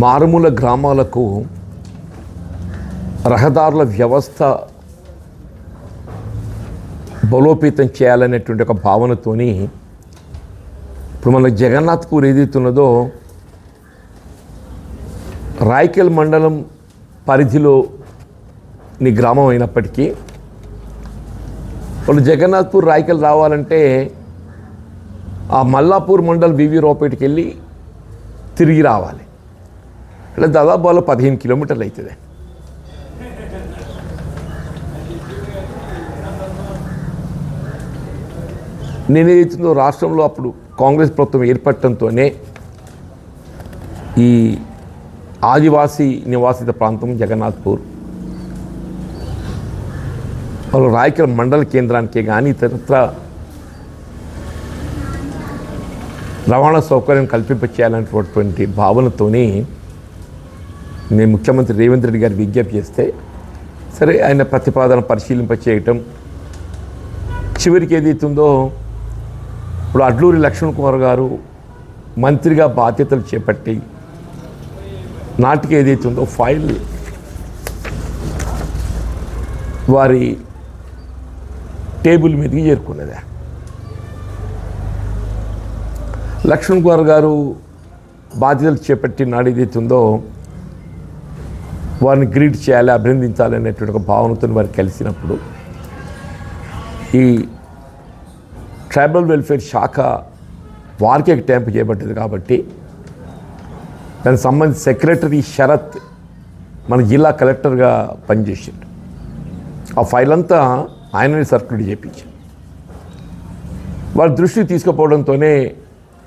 మారుమూల గ్రామాలకు రహదారుల వ్యవస్థ బలోపేతం చేయాలనేటువంటి ఒక భావనతోని ఇప్పుడు మన జగన్నాథ్పూర్ ఏదైతున్నదో రాయకల్ మండలం పరిధిలో నీ గ్రామం అయినప్పటికీ వాళ్ళు జగన్నాథ్పూర్ రాయకల్ రావాలంటే ఆ మల్లాపూర్ మండల్ వివి రోపేట్కి వెళ్ళి తిరిగి రావాలి. అంటే దాదాపు వాళ్ళు 15 కిలోమీటర్లు అవుతుంది. నేనేదైతుందో రాష్ట్రంలో అప్పుడు కాంగ్రెస్ ప్రభుత్వం ఏర్పడటంతోనే ఈ ఆదివాసీ నివాసిత ప్రాంతం జగన్నాథ్పూర్ వాళ్ళు రాయకల్ మండల కేంద్రానికే కానీ ఇతరత్ర రవాణా సౌకర్యం కల్పింపచేయాలనేటువంటి భావనతోని నేను ముఖ్యమంత్రి రేవంత్ రెడ్డి గారు విజ్ఞప్తి చేస్తే సరే ఆయన ప్రతిపాదన పరిశీలింపచేయటం చివరికి ఏదైతుందో ఇప్పుడు అడ్లూరి లక్ష్మణ్ కుమార్ గారు మంత్రిగా బాధ్యతలు చేపట్టి నాటికి ఏదైతుందో ఫైల్ వారి టేబుల్ మీదకి చేరుకున్నది. లక్ష్మణ్ కుమార్ గారు బాధ్యతలు చేపట్టి నాడు ఏదైతుందో వారిని గ్రీట్ చేయాలి, అభినందించాలి అనేటువంటి ఒక భావనతో వారు కలిసినప్పుడు ఈ ట్రైబల్ వెల్ఫేర్ శాఖ వారికే ట్యాంపు చేయబడ్డది కాబట్టి దానికి సంబంధించి సెక్రటరీ శరత్ మన జిల్లా కలెక్టర్గా పనిచేసిండు. ఆ ఫైల్ అంతా ఆయనని సర్క్యులేట్ చేయించారు. వారి దృష్టికి తీసుకుపోవడంతోనే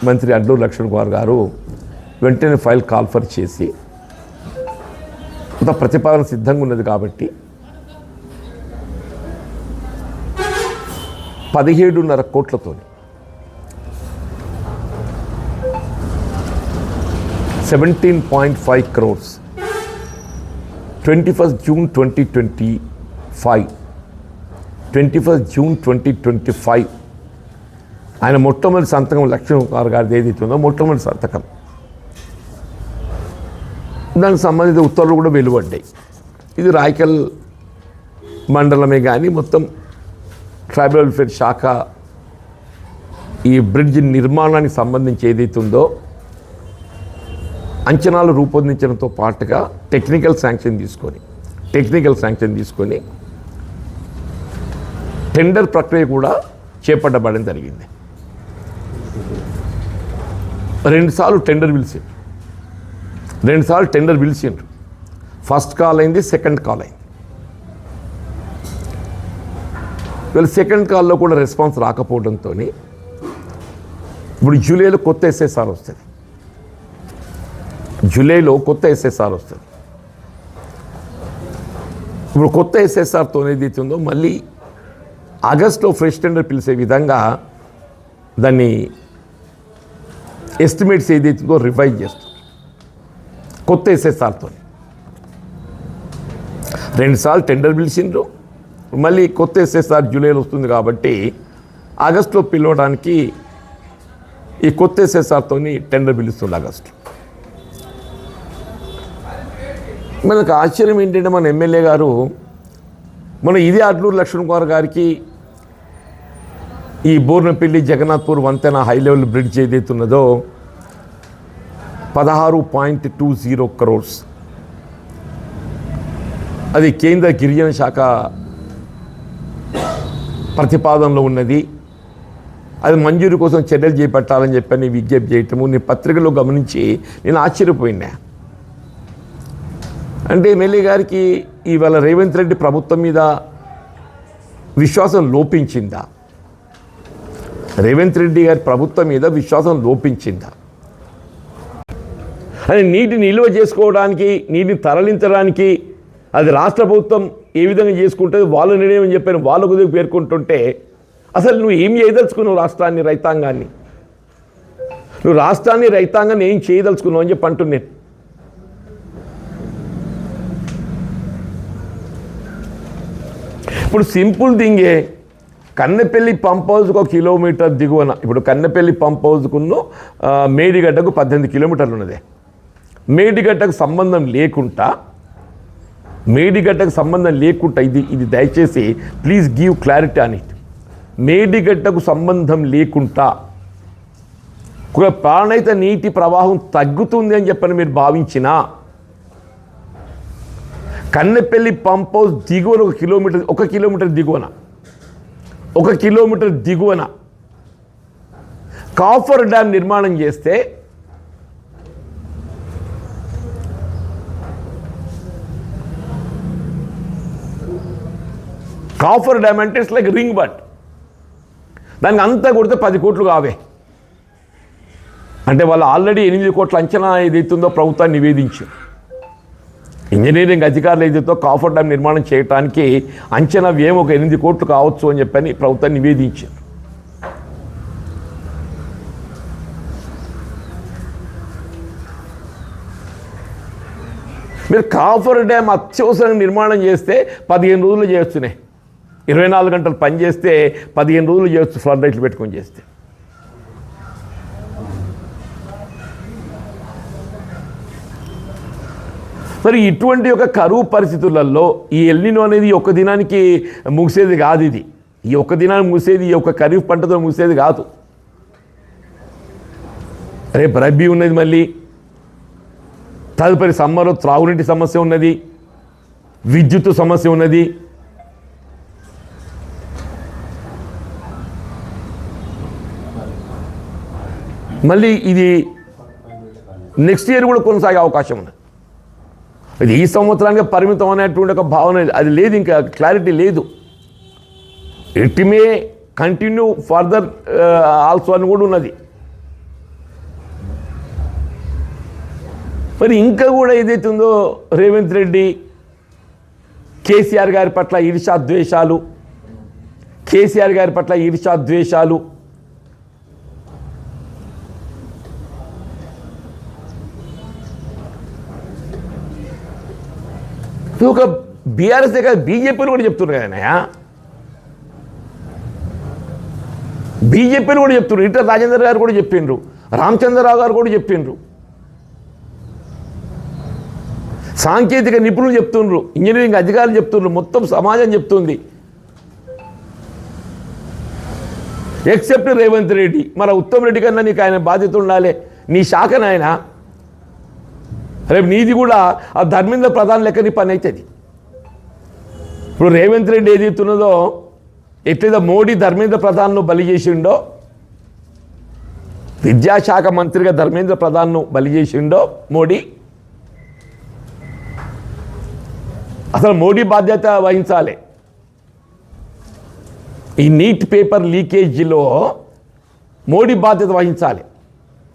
మంత్రి అడ్లూరి లక్ష్మణ్ కుమార్ గారు వెంటనే ఫైల్ కాల్ఫర్ చేసి కొంత ప్రతిపాదన సిద్ధంగా ఉన్నది కాబట్టి 17.5 కోట్లతో 17.5 crores 21st June 2025 ఆయన మొట్టమొదటి సంతకం లక్ష్మణ్ కుమార్ గారిది ఏదైతుందో మొట్టమొదటి సంతకం, దానికి సంబంధిత ఉత్తర్వులు కూడా వెలువడ్డాయి. ఇది రాయకల్ మండలమే కానీ మొత్తం ట్రైబల్ వెల్ఫేర్ శాఖ ఈ బ్రిడ్జ్ నిర్మాణానికి సంబంధించి ఏదైతుందో అంచనాలు రూపొందించడంతో పాటుగా టెక్నికల్ శాంక్షన్ తీసుకొని టెండర్ ప్రక్రియ కూడా చేపట్టబడడం జరిగింది. 2 సార్లు టెండర్ పిలిచిండ్రు. ఫస్ట్ కాల్ అయింది, సెకండ్ కాల్ అయింది. వీళ్ళు సెకండ్ కాల్లో కూడా రెస్పాన్స్ రాకపోవడంతో ఇప్పుడు జూలైలో కొత్త ఎస్ఎస్ఆర్ వస్తుంది. ఇప్పుడు కొత్త ఎస్ఎస్ఆర్తో ఏదైతుందో మళ్ళీ ఆగస్టులో ఫ్రెష్ టెండర్ పిలిచే విధంగా దాన్ని ఎస్టిమేట్స్ ఏదైతుందో రివైజ్ చేస్తుంది. కొత్త ఎస్ఎస్ఆర్తో 2 సార్లు టెండర్ పిలిచిండ్రు. మళ్ళీ కొత్త ఎస్ఎస్ఆర్ జూలైలో వస్తుంది కాబట్టి ఆగస్టులో పిలవడానికి ఈ కొత్త ఎస్ఎస్ఆర్తో టెండర్ పిలుస్తుంది ఆగస్టు. మనకు ఆశ్చర్యం ఏంటంటే మన ఎమ్మెల్యే గారు ఇదే అడ్లూరు లక్ష్మణ్ కుమార్ గారికి ఈ బోర్నపల్లి జగన్నాథ్పూర్ వంతెన హై లెవెల్ బ్రిడ్జ్ ఏదైతున్నదో 16.20 crores అది కేంద్ర గిరిజన శాఖ ప్రతిపాదనలో ఉన్నది. అది మంజూరు కోసం చర్యలు చేపట్టాలని చెప్పని విజ్ఞప్తి చేయటము నీ పత్రికలో గమనించి నేను ఆశ్చర్యపోయినా. అంటే ఎమ్మెల్యే గారికి ఇవాళ రేవంత్ రెడ్డి ప్రభుత్వం మీద విశ్వాసం లోపించిందా? రేవంత్ రెడ్డి గారి ప్రభుత్వం మీద విశ్వాసం లోపించిందా? అని నీటిని నిల్వ చేసుకోవడానికి, నీటిని తరలించడానికి అది రాష్ట్ర ప్రభుత్వం ఏ విధంగా చేసుకుంటుంది వాళ్ళ నిర్ణయం అని చెప్పాను వాళ్ళ కొద్దిగా పేర్కొంటుంటే అసలు నువ్వు ఏం చేయదలుచుకున్నావు? రైతాంగాన్ని ఏం చేయదలుచుకున్నావు అని చెప్పి అంటున్నాను. ఇప్పుడు సింపుల్ థింగే, కన్నెపల్లి పంప్ హౌస్కు 1 కిలోమీటర్ దిగువన, ఇప్పుడు కన్నెపల్లి పంప్ హౌస్కును మేడిగడ్డకు 18 కిలోమీటర్లు ఉన్నది. మేడిగడ్డకు సంబంధం లేకుండా ఇది దయచేసి please give clarity on it. మేడిగడ్డకు సంబంధం లేకుండా ఒక ప్రాణహిత నీటి ప్రవాహం తగ్గుతుంది అని చెప్పని మీరు భావించినా కన్నెపల్లి పంప్ హౌస్ దిగువన 1 కిలోమీటర్ దిగువన కాఫర్ డ్యామ్ నిర్మాణం చేస్తే కాఫర్ డ్యామ్ అంటే ఇట్స్ లైక్ రింగ్ బట్ దానికి అంతా కొడితే 10 కోట్లు కావే. అంటే వాళ్ళు ఆల్రెడీ 8 కోట్ల అంచనా ఏదైతుందో ప్రభుత్వాన్ని నివేదించారు. ఇంజనీరింగ్ అధికారులు ఏదైతే కాఫర్ డ్యామ్ నిర్మాణం చేయడానికి అంచనా వ్యయం ఒక 8 కోట్లు కావచ్చు అని చెప్పని ప్రభుత్వాన్ని నివేదించారు. మీరు కాఫర్ డ్యామ్ అత్యవసరంగా నిర్మాణం చేస్తే 15 రోజులు చేస్తున్నాయి. 24 గంటలు పని చేస్తే 15 రోజులు చేయొచ్చు ఫ్లడ్ లైట్లు పెట్టుకొని చేస్తే. మరి ఇటువంటి ఒక కరువు పరిస్థితులలో ఈ ఎల్నినో అనేది ఒక దినానికి ముగిసేది కాదు. ఇది ఈ ఒక్క దినానికి ముగిసేది ఈ యొక్క ఖరీఫ్ పంటతో ముగిసేది కాదు. రేపు రబ్బీ ఉన్నది, మళ్ళీ తదుపరి సమ్మర్లో త్రాగునీటి సమస్య ఉన్నది, విద్యుత్ సమస్య ఉన్నది. మళ్ళీ ఇది నెక్స్ట్ ఇయర్ కూడా కొనసాగే అవకాశం ఉంది. ఇది ఈ సంవత్సరానికి పరిమితం అనేటువంటి ఒక భావన అది లేదు, ఇంకా క్లారిటీ లేదు. It may continue further also అని కూడా ఉన్నది. మరి ఇంకా కూడా ఏదైతుందో రేవంత్ రెడ్డి కేసీఆర్ గారి పట్ల ఈర్ష్యాద్వేషాలు, ఒక బీఆర్ఎస్ కాదు బీజేపీని కూడా చెప్తున్నారు కదనయ్య. బీజేపీని కూడా చెప్తున్నారు. ఈటల రాజేందర్ గారు కూడా చెప్పిండ్రు, రామచంద్రరావు గారు కూడా చెప్పిండ్రు, సాంకేతిక నిపుణులు చెప్తుండ్రు, ఇంజనీరింగ్ అధికారులు చెప్తుండ్రు, మొత్తం సమాజం చెప్తుంది. ఎక్సెప్ట్ రేవంత్ రెడ్డి. మరి ఉత్తమ్ రెడ్డి కన్నా నీకు ఆయన బాధ్యత ఉండాలి, నీ శాఖ నాయన. రేపు నీది కూడా ఆ ధర్మేంద్ర ప్రధాన్ లెక్క నీ పని అవుతుంది. ఇప్పుడు రేవంత్ రెడ్డి ఏదైతున్నదో ఎట్లయితే మోడీ ధర్మేంద్ర ప్రధాన్ను బలి చేసిండో, విద్యాశాఖ మంత్రిగా ధర్మేంద్ర ప్రధాన్ను బలి చేసిండో మోడీ, అసలు మోడీ బాధ్యత వహించాలి. ఈ నీట్ పేపర్ లీకేజీలో మోడీ బాధ్యత వహించాలి.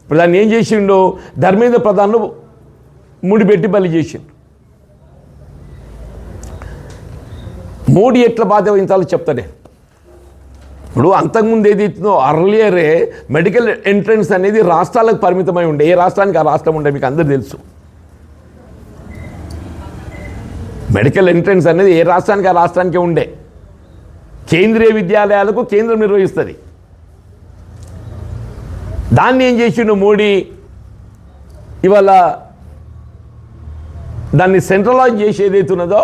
ఇప్పుడు దాన్ని ఏం చేసిండో ధర్మేంద్ర ప్రధాన్ను ముడిపెట్టి బలి చేసిండు. మోడీ ఎట్లా బాధ్యత వహించాలో చెప్తానే. ఇప్పుడు అంతకుముందు ఏదైతుందో అర్లియరే మెడికల్ ఎంట్రన్స్ అనేది రాష్ట్రాలకు పరిమితమై ఉండే, ఏ రాష్ట్రానికి ఆ రాష్ట్రం ఉండే మీకు అందరూ తెలుసు. మెడికల్ ఎంట్రన్స్ అనేది ఏ రాష్ట్రానికి ఆ రాష్ట్రానికే ఉండే. కేంద్రీయ విద్యాలయాలకు కేంద్రం నిర్వహిస్తుంది. దాన్ని ఏం చేసిండు మోడీ, ఇవాళ దాన్ని సెంట్రలైజ్ చేసి ఏదైతున్నదో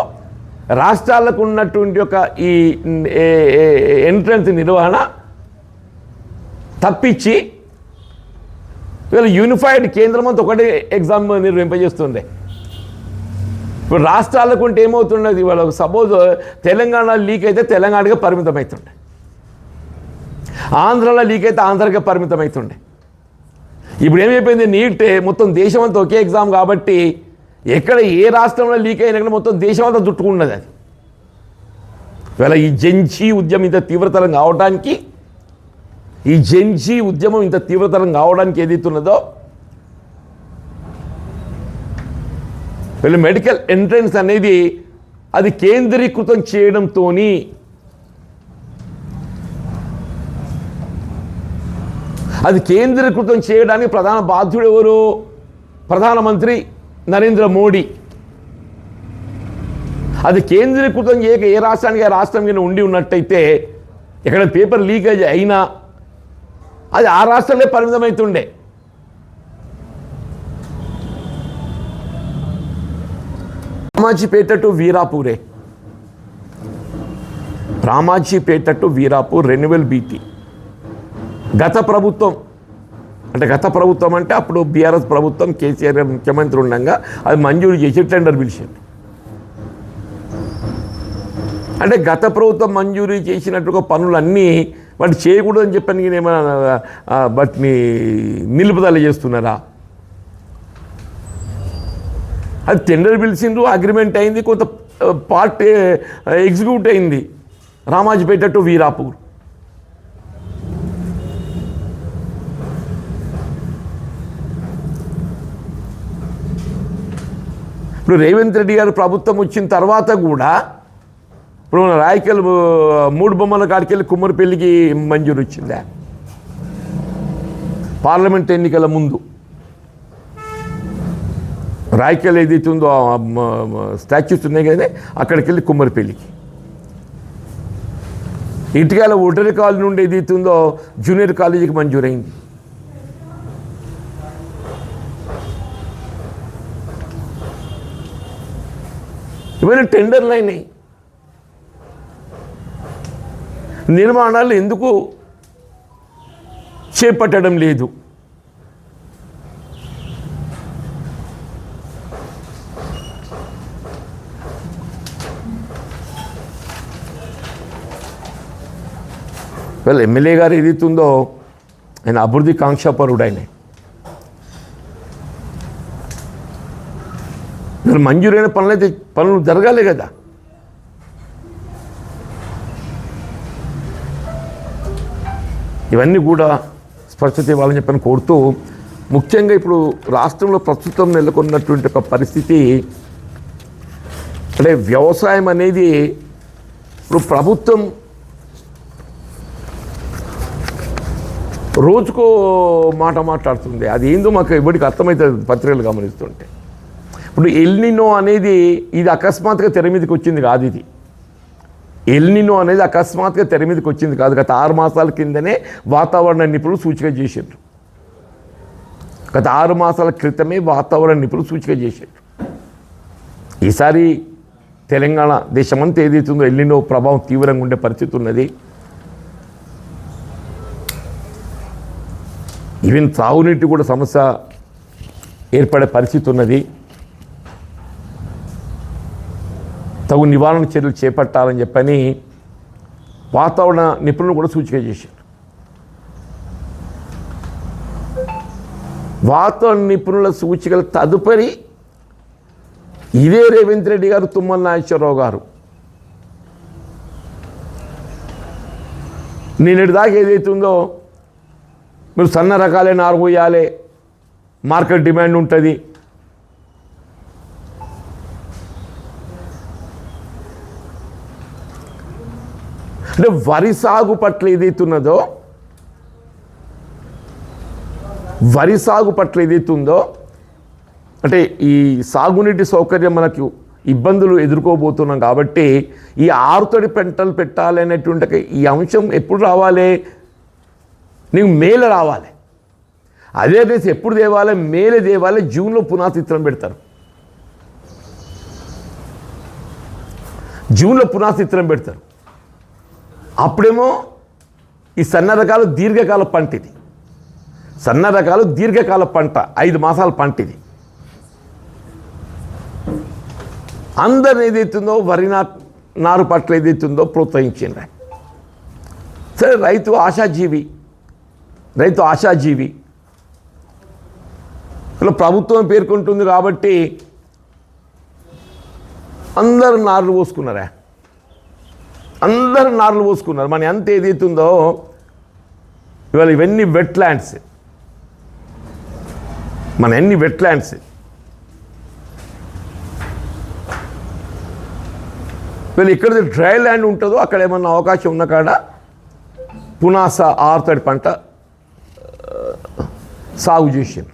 రాష్ట్రాలకు ఉన్నటువంటి ఒక ఈ ఎంట్రన్స్ నిర్వహణ తప్పించి ఇవాళ యూనిఫైడ్ కేంద్రం అంతా ఒకటే ఎగ్జామ్ నిర్వహింపజేస్తుండే. ఇప్పుడు రాష్ట్రాలకు ఉంటే ఏమవుతుండేది, ఇవాళ సపోజ్ తెలంగాణ లీక్ అయితే తెలంగాణగా పరిమితం అవుతుండే, ఆంధ్రలో లీక్ అయితే ఆంధ్రగా పరిమితం అవుతుండే. ఇప్పుడు ఏమైపోయింది, నీట్ మొత్తం దేశం అంతా ఒకే ఎగ్జామ్ కాబట్టి ఎక్కడ ఏ రాష్ట్రంలో లీక్ అయినా మొత్తం దేశం అంతా చుట్టుకున్నది. అది ఇవాళ ఈ జెన్జీ ఉద్యమం ఇంత తీవ్రతరం కావడానికి ఏదైతున్నదో వీళ్ళు మెడికల్ ఎంట్రన్స్ అనేది అది కేంద్రీకృతం చేయడంతో అది కేంద్రీకృతం చేయడానికి ప్రధాన బాధ్యుడు ఎవరు? ప్రధానమంత్రి నరేంద్ర మోడీ. అది కేంద్రీకృతం చేయక ఏ రాష్ట్రానికి ఆ రాష్ట్రం కింద ఉండి ఉన్నట్టయితే ఎక్కడ పేపర్ లీకేజ్ అయినా అది ఆ రాష్ట్రంలో పరిమితమవుతుండే. రామాజీపేట టు వీరాపూరే, Ramajipeta to Veerapur renewal BT గత ప్రభుత్వం అంటే అప్పుడు బీఆర్ఎస్ ప్రభుత్వం కేసీఆర్ ముఖ్యమంత్రి ఉండగా అది మంజూరు చేసి టెండర్ పిలిచారు. అంటే గత ప్రభుత్వం మంజూరు చేసినట్టుగా పనులన్నీ వాటి చేయకూడదని చెప్పని ఏమైనా వాటిని నిలుపుదల చేస్తున్నారా? అది టెండర్ పిలిచిండ్రు, అగ్రిమెంట్ అయింది, కొంత పార్ట్ ఎగ్జిక్యూట్ అయింది. రామాజీపేట టు వీరాపూర్ ఇప్పుడు రేవంత్ రెడ్డి గారు ప్రభుత్వం వచ్చిన తర్వాత కూడా ఇప్పుడు మన రాయకల్ 3 బొమ్మల కాడికెళ్ళి కుమ్మరిపల్లికి మంజూరు వచ్చిందా? పార్లమెంట్ ఎన్నికల ముందు రాయకల్ ఏదైతే ఉందో స్టాచ్యూస్ ఉన్నాయి కదా, అక్కడికి వెళ్ళి కుమ్మరిపల్లికి. ఇటుకాల ఒటరి కాలనీ నుండి ఏదైతే ఉందో జూనియర్ కాలేజీకి మంజూరైంది. ఇవన్నీ టెండర్లు అయినాయి. నిర్మాణాలు ఎందుకు చేపట్టడం లేదు? వీళ్ళ ఎమ్మెల్యే గారు ఏదైతుందో ఆయన అభివృద్ధి కాంక్షాపరుడు. ఆయన వీళ్ళు మంజూరైన పనులు జరగాలి కదా. ఇవన్నీ కూడా స్పష్టత ఇవ్వాలని చెప్పని కోరుతూ, ముఖ్యంగా ఇప్పుడు రాష్ట్రంలో ప్రస్తుతం నెలకొన్నటువంటి ఒక పరిస్థితి అంటే వ్యవసాయం అనేది ఇప్పుడు ప్రభుత్వం రోజుకో మాట మాట్లాడుతుంది. అది ఏందో మాకు ఇప్పటికి అర్థమవుతుంది పత్రికలు గమనిస్తుంటే. ఇప్పుడు ఎల్నినో అనేది ఇది అకస్మాత్తుగా తెర మీదకి వచ్చింది కాదు. ఇది ఎల్నినో అనేది అకస్మాత్తుగా తెర మీదకి వచ్చింది కాదు. గత 6 మాసాల కిందనే వాతావరణ నిపుణులు సూచిక చేశారు. గత 6 మాసాల క్రితమే వాతావరణ నిపుణులు సూచిక చేశారు. ఈసారి తెలంగాణ దేశమంతా ఏదైతుందో ఎల్నినో ప్రభావం తీవ్రంగా ఉండే పరిస్థితి ఉన్నది. ఈవెన్ తాగునీటి కూడా సమస్య ఏర్పడే పరిస్థితి ఉన్నది. తగు నివారణ చర్యలు చేపట్టాలని చెప్పని వాతావరణ నిపుణులు కూడా సూచిక చేశారు. వాతావరణ నిపుణుల సూచికల తదుపరి ఇదే రేవంత్ రెడ్డి గారు, తుమ్మల నాగేశ్వరరావు గారు నిన్నటి దాకా ఏదైతుందో మీరు సన్న రకాలే నారు పోయాలి, మార్కెట్ డిమాండ్ ఉంటుంది, అంటే వరి సాగు పట్ల ఏదైతున్నదో అంటే ఈ సాగునీటి సౌకర్యం మనకు ఇబ్బందులు ఎదుర్కోబోతున్నాం కాబట్టి ఈ ఆరుతడి పంటలు పెట్టాలి అనేటువంటి ఈ అంశం ఎప్పుడు రావాలి? నీకు మేలు రావాలి. అదే దేశం ఎప్పుడు తేవాలి? మేలే తేవాలి. జూన్లో పునాచిత్రం పెడతారు. అప్పుడేమో ఈ సన్న రకాలు దీర్ఘకాల పంట. ఇది సన్న రకాలు దీర్ఘకాల పంట, 5 మాసాల పంట. ఇది అందరిని ఏదైతుందో వరి నారు పట్ల ఏదైతుందో ప్రోత్సహించింది. సరే, రైతు ఆశాజీవి ఇలా ప్రభుత్వం పేర్కొంటుంది కాబట్టి అందరు నార్లు పోసుకున్నారు. మన ఎంత ఏదైతుందో ఇవాళ ఇవన్నీ వెట్లాండ్స్, వీళ్ళు ఎక్కడైతే డ్రై ల్యాండ్ ఉంటుందో అక్కడ ఏమన్నా అవకాశం ఉన్న కాడ పునాస ఆరుతడి పంట సాగు చేసారు.